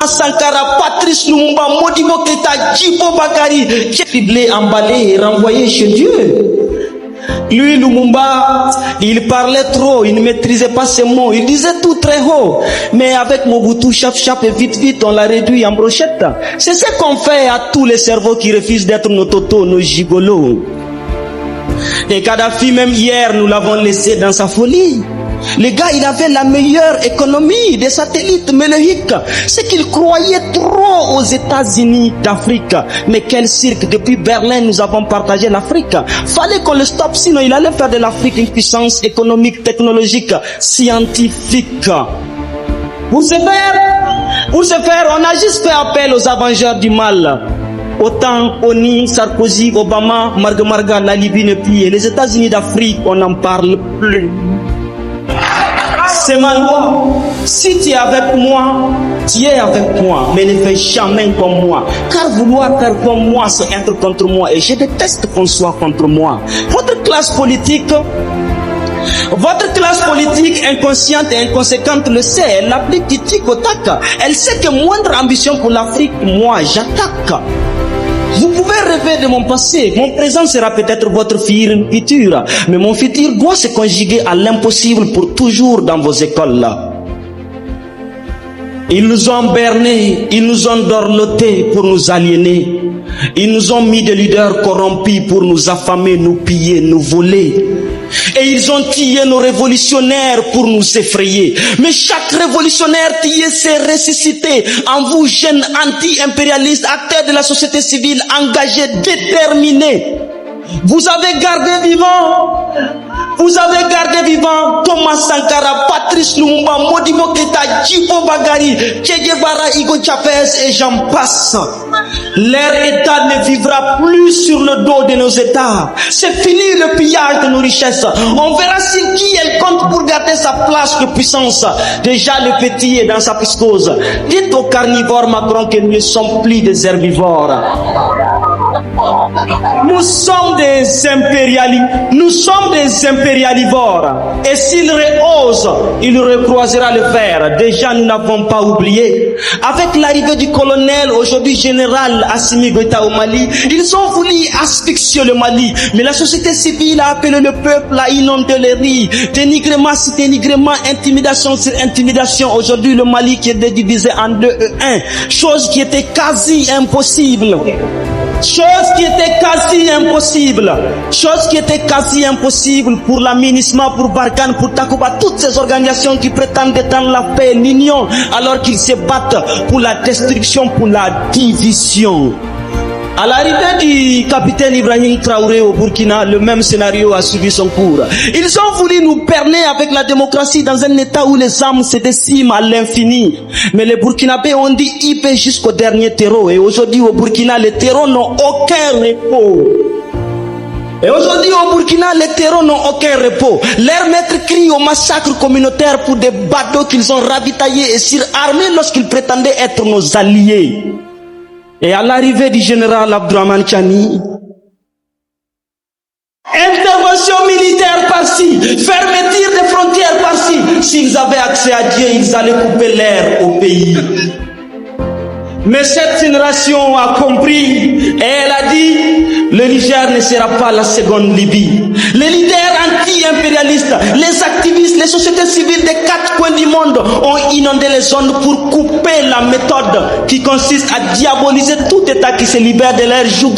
Sankara, Patrice Lumumba, Modibo Keïta, Djibo Bakary, criblé, emballé et renvoyé chez Dieu. Lui, Lumumba, il parlait trop, il ne maîtrisait pas ses mots, il disait tout très haut. Mais avec Mobutu, chap et vite, on l'a réduit en brochette. C'est ce qu'on fait à tous les cerveaux qui refusent d'être nos totos, nos gigolos. Et Kadhafi, même hier, nous l'avons laissé dans sa folie. Le gars, il avait la meilleure économie des satellites, mais le hic, c'est qu'il croyait trop aux États-Unis d'Afrique. Mais quel cirque! Depuis Berlin, nous avons partagé l'Afrique. Fallait qu'on le stoppe, sinon il allait faire de l'Afrique une puissance économique, technologique, scientifique. Pour ce faire, on a juste fait appel aux avengeurs du mal. Autant Oni, Sarkozy, Obama, Marga, la Libye ne pille. Les États-Unis d'Afrique, on n'en parle plus. C'est ma loi. Si tu es avec moi, tu es avec moi, mais ne fais jamais comme moi. Car vouloir faire comme moi, c'est être contre moi. Et je déteste qu'on soit contre moi. Votre classe politique inconsciente et inconséquente le sait. Elle applique du tic au tac. Elle sait que moindre ambition pour l'Afrique, moi, j'attaque. Vous pouvez rêver de mon passé, mon présent sera peut-être votre futur, mais mon futur doit se conjuguer à l'impossible pour toujours dans vos écoles là. Ils nous ont bernés, ils nous ont dorlotés pour nous aliéner. Ils nous ont mis des leaders corrompus pour nous affamer, nous piller, nous voler. Et ils ont tué nos révolutionnaires pour nous effrayer. Mais chaque révolutionnaire tué s'est ressuscité. En vous, jeunes anti-impérialistes, acteurs de la société civile, engagés, déterminés. Vous avez gardé vivant Thomas Sankara, Patrice Lumumba, Modibo Keïta, Djibo Bakary, Che Guevara, Hugo Chavez et j'en passe. Leur État ne vivra plus sur le dos de nos États. C'est fini le pillage de nos richesses. On verra sur qui elle compte pour garder sa place de puissance. Déjà le petit est dans sa psychose. Dites aux carnivores Macron que nous ne sommes plus des herbivores. Nous sommes des impérialivores. Et s'il rehausse, il recroisera le fer. Déjà, nous n'avons pas oublié. Avec l'arrivée du colonel, aujourd'hui général Assimi Goïta au Mali, ils ont voulu asphyxier le Mali. Mais la société civile a appelé le peuple à inonder les rues. Dénigrement sur dénigrement, intimidation sur intimidation. Aujourd'hui, le Mali qui est divisé en 2 et 1. Chose qui était quasi impossible. Chose qui était quasi impossible pour l'aménagement, pour Barkhane, pour Takuba, toutes ces organisations qui prétendent étendre la paix, l'union, alors qu'ils se battent pour la destruction, pour la division. À l'arrivée du capitaine Ibrahim Traoré au Burkina, le même scénario a suivi son cours. Ils ont voulu nous berner avec la démocratie dans un état où les âmes se déciment à l'infini. Mais les Burkinabés ont dit IP jusqu'au dernier terreau. Et aujourd'hui au Burkina, les terreaux n'ont aucun repos. Leurs maîtres crient au massacre communautaire pour des bateaux qu'ils ont ravitaillés et surarmés lorsqu'ils prétendaient être nos alliés. Et à l'arrivée du général Abdourahmane Tchani, intervention militaire par-ci, fermeture des frontières par-ci. S'ils avaient accès à Dieu, ils allaient couper l'air au pays. Mais cette génération a compris et elle a dit, le Niger ne sera pas la seconde Libye. Les leaders anti-impérialistes, les activistes, les sociétés civiles des 4 coins du monde ont inondé les zones pour couper la méthode qui consiste à diaboliser tout État qui se libère de leur joug.